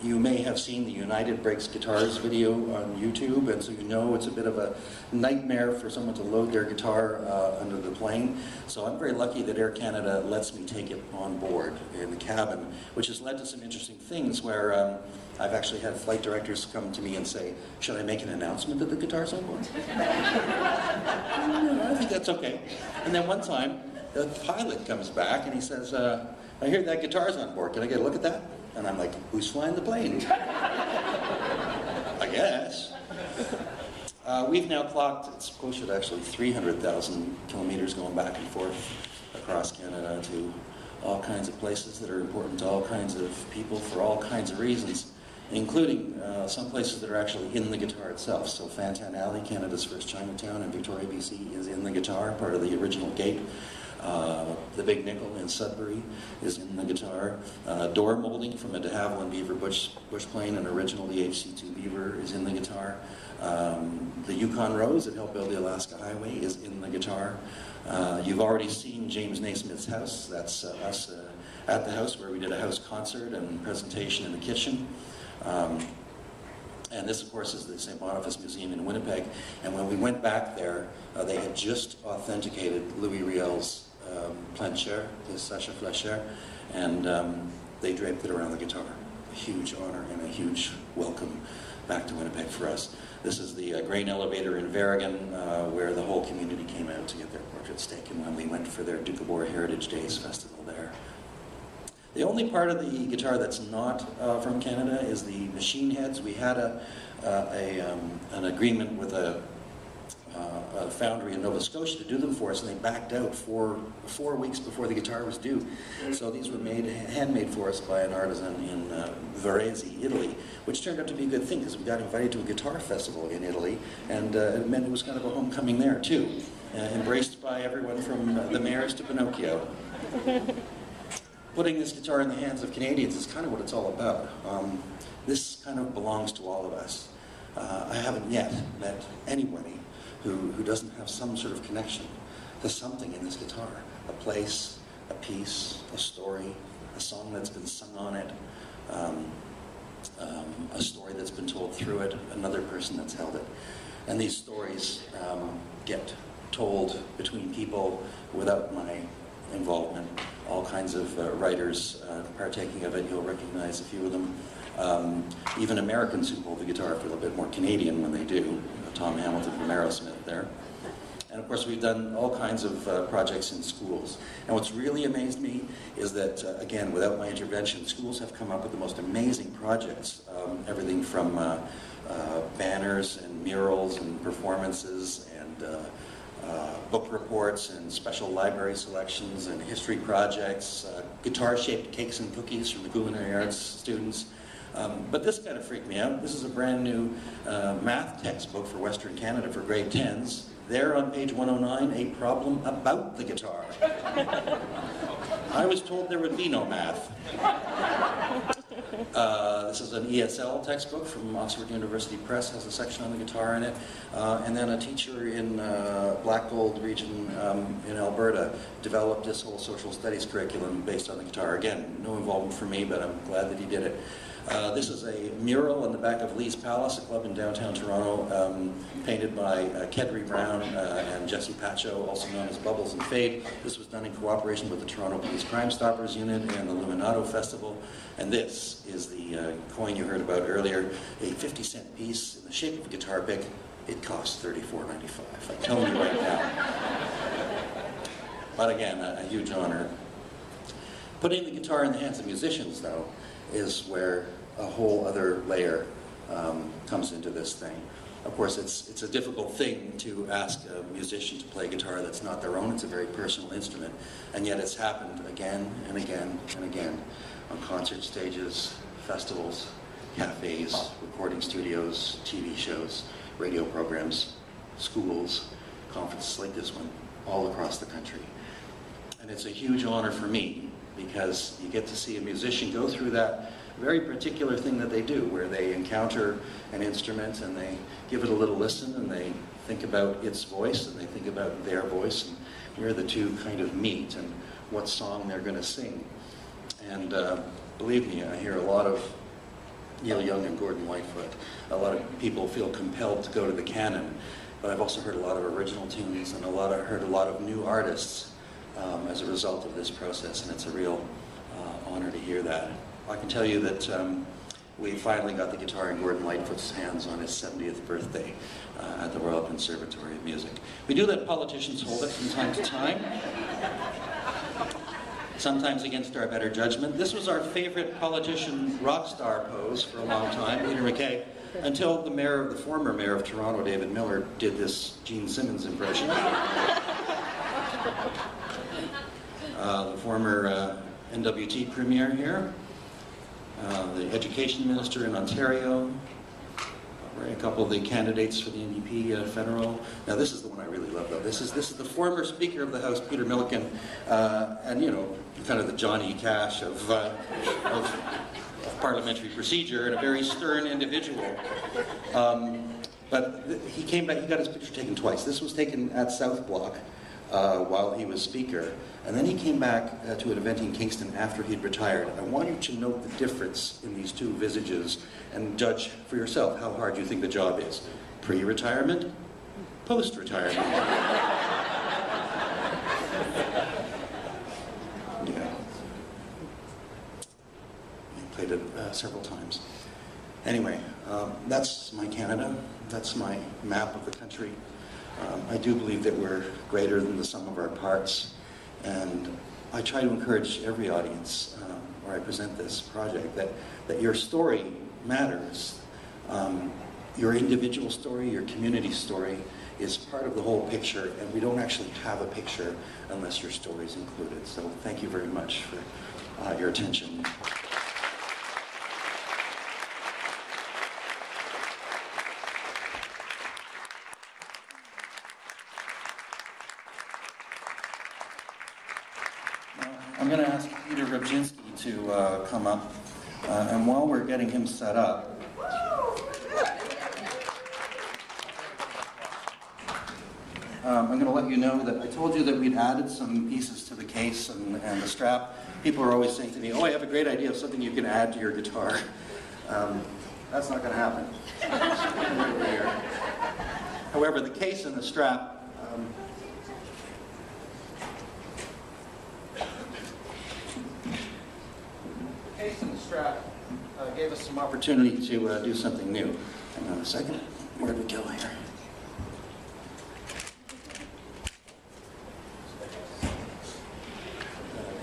You may have seen the United Breaks Guitars video on YouTube, and so you know it's a bit of a nightmare for someone to load their guitar under the plane. So I'm very lucky that Air Canada lets me take it on board in the cabin, which has led to some interesting things where I've actually had flight directors come to me and say, should I make an announcement that the guitar's on board? I think that's okay. And then one time, the pilot comes back and he says, I hear that guitar's on board. Can I get a look at that? And I'm like, who's flying the plane? I guess. We've now clocked, it's closer to actually 300,000 kilometers going back and forth across Canada to all kinds of places that are important to all kinds of people for all kinds of reasons, including some places that are actually in the guitar itself. So Fantan Alley, Canada's first Chinatown in Victoria, BC, is in the guitar, part of the original gate. The Big Nickel in Sudbury is in the guitar. Door molding from a de Havilland Beaver bush plane, an original DHC-2 Beaver, is in the guitar. The Yukon Rose that helped build the Alaska Highway is in the guitar. You've already seen James Naismith's house. That's us at the house where we did a house concert and presentation in the kitchen. And this, of course, is the St. Boniface Museum in Winnipeg. And when we went back there, they had just authenticated Louis Riel's plancher, his Sacha Fleischer, and they draped it around the guitar. A huge honor and a huge welcome back to Winnipeg for us. This is the grain elevator in Verrigan, where the whole community came out to get their portraits taken when we went for their Doukhobor Heritage Days festival there. The only part of the guitar that's not from Canada is the machine heads. We had an agreement with a foundry in Nova Scotia to do them for us, and they backed out 4 weeks before the guitar was due. So these were handmade for us by an artisan in Varese, Italy, which turned out to be a good thing because we got invited to a guitar festival in Italy, and it meant it was kind of a homecoming there too, embraced by everyone from the mayors to Pinocchio. Putting this guitar in the hands of Canadians is kind of what it's all about. This kind of belongs to all of us. I haven't yet met anybody who doesn't have some sort of connection to something in this guitar. A place, a piece, a story, a song that's been sung on it, a story that's been told through it, another person that's held it. And these stories get told between people without my involvement. All kinds of writers partaking of it. You'll recognize a few of them. Even Americans who hold the guitar feel a bit more Canadian when they do. Tom Hamilton from Aerosmith there. And of course we've done all kinds of projects in schools. And what's really amazed me is that, again, without my intervention, schools have come up with the most amazing projects. Everything from banners and murals and performances and book reports and special library selections and history projects, guitar-shaped cakes and cookies from the culinary arts students. But this kind of freaked me out. This is a brand new math textbook for Western Canada for grade 10s. There on page 109, a problem about the guitar. I was told there would be no math. This is an ESL textbook from Oxford University Press, has a section on the guitar in it. And then a teacher in Black Gold region in Alberta developed this whole social studies curriculum based on the guitar. Again, no involvement from me, but I'm glad that he did it. This is a mural in the back of Lee's Palace, a club in downtown Toronto, painted by Kedry Brown and Jesse Pacho, also known as Bubbles and Fade. This was done in cooperation with the Toronto Police Crime Stoppers Unit and the Luminato Festival. And this is the coin you heard about earlier, a 50-cent piece in the shape of a guitar pick. It costs $34.95. I'm telling you right now. But again, a huge honor. Putting the guitar in the hands of musicians, though, is where a whole other layer comes into this thing. Of course, it's a difficult thing to ask a musician to play guitar that's not their own. It's a very personal instrument, and yet it's happened again and again and again on concert stages, festivals, cafes, recording studios, TV shows, radio programs, schools, conferences like this one, all across the country. And it's a huge honor for me, because you get to see a musician go through that very particular thing that they do, where they encounter an instrument and they give it a little listen and they think about its voice and they think about their voice and where the two kind of meet and what song they're going to sing. And believe me, I hear a lot of Neil Young and Gordon Lightfoot. A lot of people feel compelled to go to the canon, but I've also heard a lot of original tunes and heard a lot of new artists as a result of this process, and it's a real honor to hear that. I can tell you that we finally got the guitar in Gordon Lightfoot's hands on his 70th birthday at the Royal Conservatory of Music. We do let politicians hold it from time to time, sometimes against our better judgment. This was our favorite politician rock star pose for a long time, Peter MacKay, until the former mayor of Toronto, David Miller, did this Gene Simmons impression. The former NWT premier here, the education minister in Ontario, a couple of the candidates for the NDP federal. Now this is the one I really love though. This is the former Speaker of the House, Peter Milliken, and you know, kind of the Johnny Cash of parliamentary procedure, and a very stern individual. But he came back, he got his picture taken twice. This was taken at South Block while he was Speaker. And then he came back to an event in Kingston after he'd retired. I want you to note the difference in these two visages and judge for yourself how hard you think the job is. Pre-retirement, post-retirement. Yeah. I played it several times. Anyway, That's my Canada. That's my map of the country. I do believe that we're greater than the sum of our parts, and I try to encourage every audience where I present this project that your story matters. Your individual story, your community story is part of the whole picture, and we don't actually have a picture unless your story is included. So thank you very much for your attention. I'm going to ask Peter Rybczynski to come up, and while we're getting him set up, I'm going to let you know that I told you that we'd added some pieces to the case and the strap. People are always saying to me, oh, I have a great idea of something you can add to your guitar. That's not going to happen. However, the case and the strap, gave us some opportunity to do something new. Hang on a second. Where did we go here?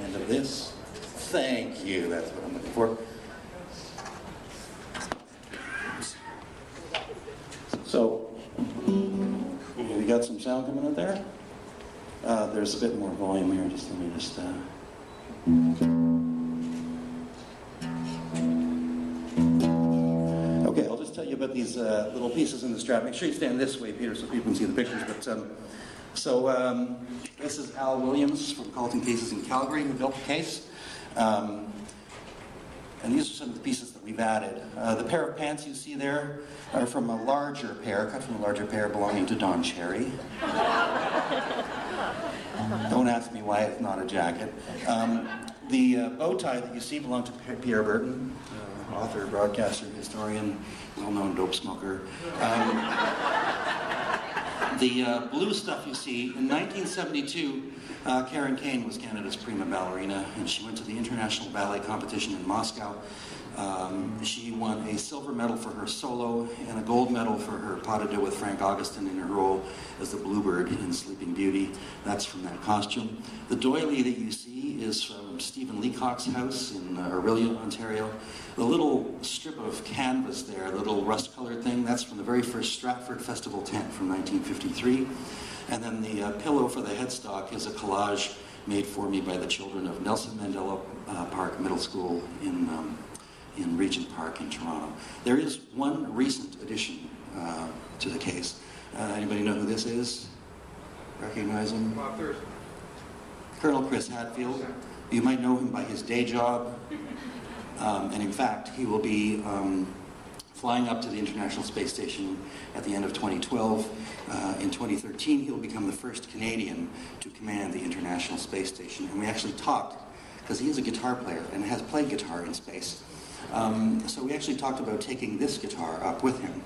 End of this. Thank you. That's what I'm looking for. So, we got some sound coming out there. There's a bit more volume here. Just let me just. Okay, I'll just tell you about these little pieces in the strap. Make sure you stand this way, Peter, so people can see the pictures. But this is Al Williams from Carlton Cases in Calgary who built the case. And these are some of the pieces that we've added. The pair of pants you see there are from a larger pair, cut from a larger pair belonging to Don Cherry. Don't ask me why it's not a jacket. The bow tie that you see belonged to Pierre Burton, author, broadcaster, historian, well-known dope smoker. The blue stuff you see, in 1972, Karen Kane was Canada's prima ballerina, and she went to the International Ballet Competition in Moscow. She won a silver medal for her solo and a gold medal for her pas de deux with Frank Augustin in her role as the Bluebird in Sleeping Beauty. That's from that costume. The doily that you see is from Stephen Leacock's house in Orillia, Ontario. The little strip of canvas there, the little rust-colored thing, that's from the very first Stratford Festival tent from 1953. And then the pillow for the headstock is a collage made for me by the children of Nelson Mandela Park Middle School in Regent Park in Toronto. There is one recent addition to the case. Anybody know who this is? Recognize him? Colonel Chris Hadfield. You might know him by his day job. And in fact, he will be flying up to the International Space Station at the end of 2012. In 2013, he'll become the first Canadian to command the International Space Station. And we actually talked, because he is a guitar player and has played guitar in space. So we actually talked about taking this guitar up with him.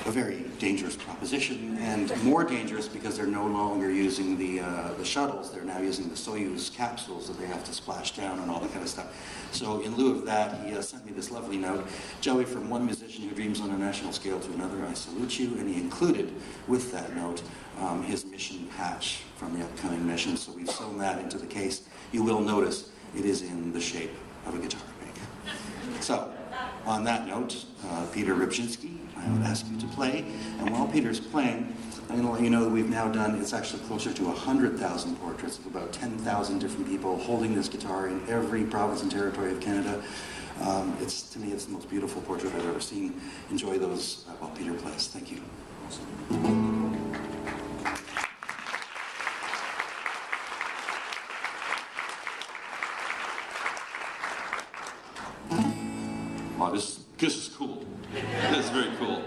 A very dangerous proposition, and more dangerous because they're no longer using the shuttles. They're now using the Soyuz capsules that they have to splash down and all that kind of stuff. So in lieu of that, he sent me this lovely note. Joey, from one musician who dreams on a national scale to another, I salute you. And he included with that note his mission patch from the upcoming mission. So we've sewn that into the case. You will notice it is in the shape of a guitar pick. So, on that note, Peter Rybczynski, I would ask you to play. And while Peter's playing, I'm going to let you know that we've now done, it's actually closer to 100,000 portraits of about 10,000 different people holding this guitar in every province and territory of Canada. To me, it's the most beautiful portrait I've ever seen. Enjoy those while Peter plays. Thank you. Wow, this is cool. This is very cool.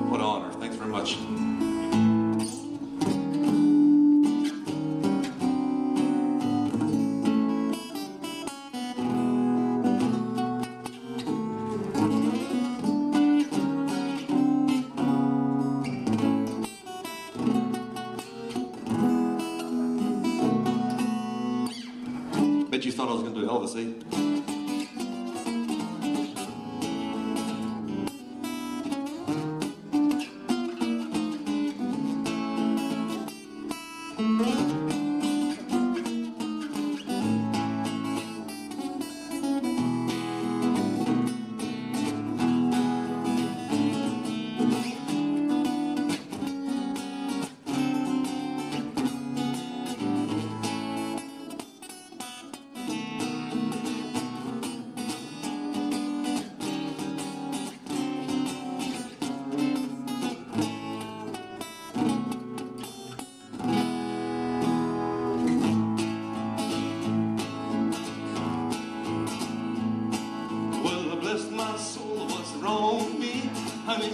What an honor. Thanks very much. Bet you thought I was going to do Elvis, eh?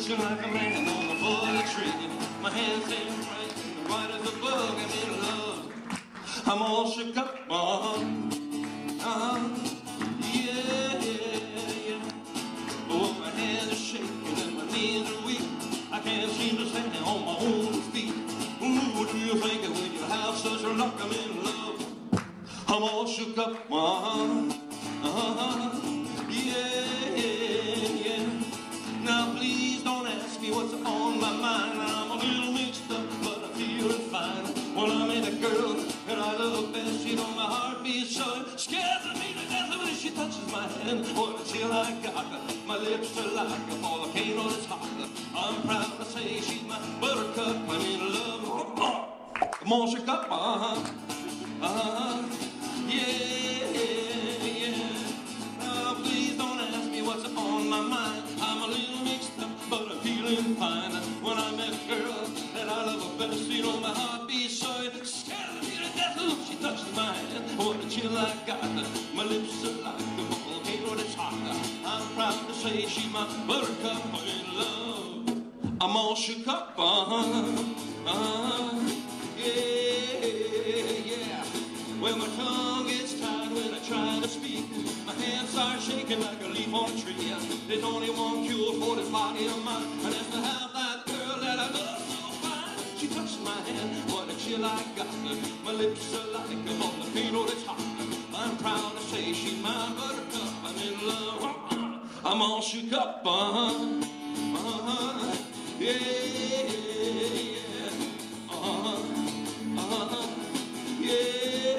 twitching like a man on the bullet tree. My hands stand right, white as a bug, I'm in love. I'm all shook up, yeah, yeah. Oh, my hands are shaking and my knees are weak. I can't seem to stand on my own feet. Ooh, what do you think of when you have such a luck? I'm in love. I'm all shook up, yeah, yeah. Now please don't ask me what's on my mind. I'm a little mixed up, but I'm feeling fine. Well, I met a girl that I love best. You know my heart beats so scares me to death when she touches my hand. What a chill I got. My lips are like a volcano that's hot. I'm proud to say she's my buttercup. I'm in love. Come on, shook up, yeah, yeah. Now please don't ask me what's on my mind. I'm a little mixed up, but I'm feeling fine. When I met a girl that I love her best, you know my heart beats so scared me to death. Look, she touches my hand. What a chill I got. My lips are like a volcano that's hot. I'm proud to say she's my buttercup. I'm in love. I'm all shook up, yeah, yeah. Well, my tongue gets tied when I try to speak. My hands start shaking like a leaf on a tree. There's only one cure for this body of mine, and that's to have that girl that I love so fine. She touched my hand, what a chill I got. My lips are like a volcano that's hot. I'm proud to say she's my buttercup. I'm in love. I'm all shook up, yeah, yeah,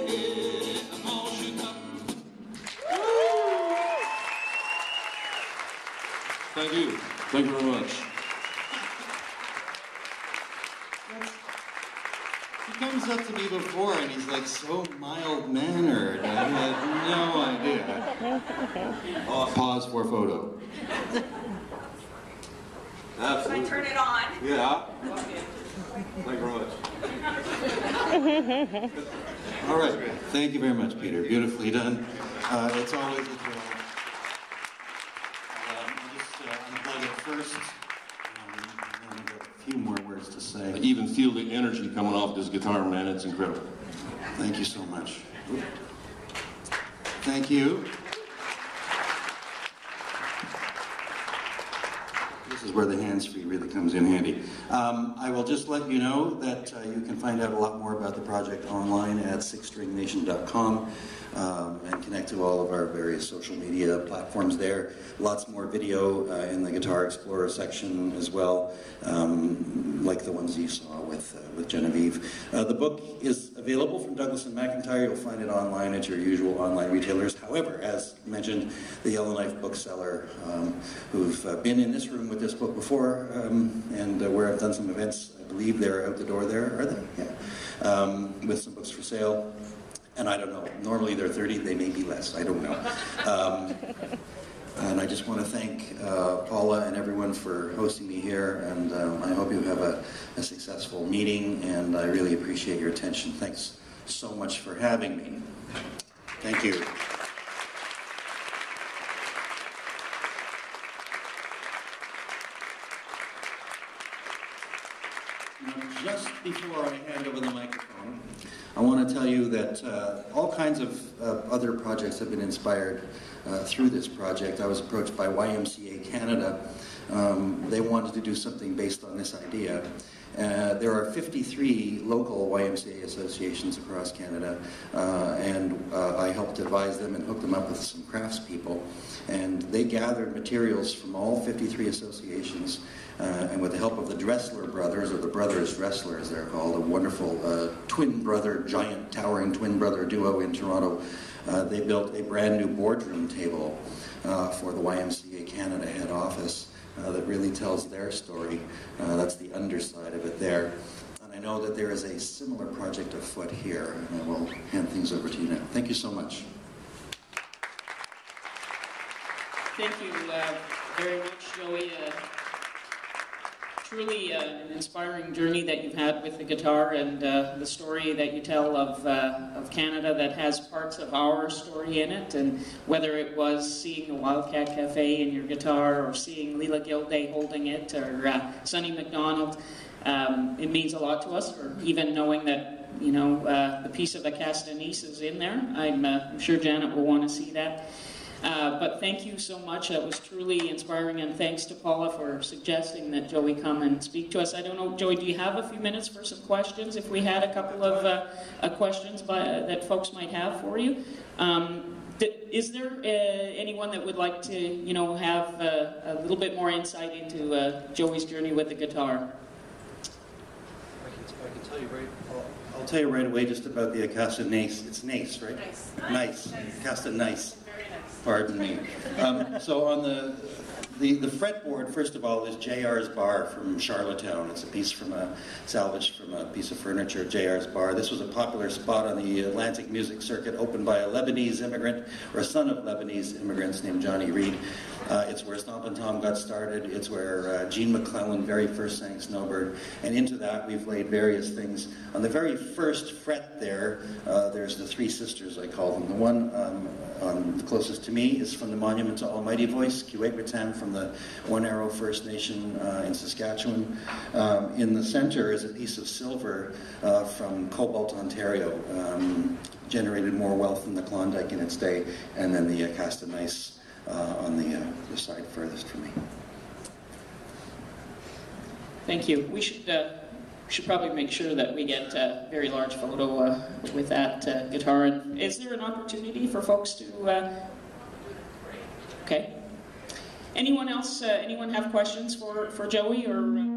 yeah, I'm all shook up. Thank you. Thank you very much. He comes up to me before and he's like so mild-mannered. I had no idea. Pause for photo. Absolutely. Can I turn it on? Yeah. Thank you very much. All right. Thank you very much, Peter. Beautifully done. It's always a joy. I'm going to first. I've got a few more words to say. I even feel the energy coming off this guitar, man. It's incredible. Thank you so much. Thank you. This is where the hands-free really comes in handy. I will just let you know that you can find out a lot more about the project online at sixstringnation.com and connect to all of our various social media platforms there. Lots more video in the Guitar Explorer section as well, like the ones you saw with Genevieve. The book is available from Douglas and McIntyre. You'll find it online at your usual online retailers. However, as mentioned, the Yellowknife bookseller, who've been in this room with this book before, and where I've done some events, I believe they're out the door there, are they? Yeah. With some books for sale. And I don't know, normally they're 30, they may be less, I don't know. And I just want to thank Paula and everyone for hosting me here, and I hope you have a successful meeting, and I really appreciate your attention. Thanks so much for having me. Thank you. Just before I hand over the microphone, I want to tell you that all kinds of other projects have been inspired through this project. I was approached by YMCA Canada. They wanted to do something based on this idea. There are 53 local YMCA associations across Canada, and I helped advise them and hook them up with some craftspeople. And they gathered materials from all 53 associations, and with the help of the Dressler brothers, or the Brothers Dressler as they're called, a wonderful twin brother, giant towering twin brother duo in Toronto, they built a brand new boardroom table for the YMCA Canada head office that really tells their story. That's the underside of it there. And I know that there is a similar project afoot here, and I will hand things over to you now. Thank you so much. Thank you very much, Joey. truly an inspiring journey that you've had with the guitar, and the story that you tell of Canada that has parts of our story in it, and whether it was seeing the Wildcat Cafe in your guitar, or seeing Leela Gilday holding it, or Sonny McDonald, it means a lot to us, or even knowing that, you know, the piece of the Castanese is in there. I'm sure Janet will want to see that. But thank you so much. That was truly inspiring, and thanks to Paula for suggesting that Joey come and speak to us. I don't know, Joey, do you have a few minutes for some questions? If we had a couple of questions that folks might have for you. Is there anyone that would like to, you know, have a little bit more insight into Joey's journey with the guitar? I can tell you I'll tell you right away just about the Castanese. It's nice, right? Nice. Castanese. Pardon me. So on the fretboard, first of all, is JR's Bar from Charlottetown. It's a piece from salvaged from a piece of furniture, JR's Bar. This was a popular spot on the Atlantic music circuit, opened by a Lebanese immigrant, or a son of Lebanese immigrants named Johnny Reed. It's where Stompin' Tom got started. It's where Gene McClellan very first sang Snowbird. And into that we've laid various things. On the very first fret there, there's the three sisters, I call them. The one on the closest to me is from the Monument to Almighty Voice, Kiwetwitan from the One Arrow First Nation in Saskatchewan. In the center is a piece of silver from Cobalt, Ontario, generated more wealth than the Klondike in its day, and then the Castanese on the side furthest from me. Thank you. We should probably make sure that we get a very large photo with that guitar. And is there an opportunity for folks to... Okay. Anyone else, anyone have questions for Joey or...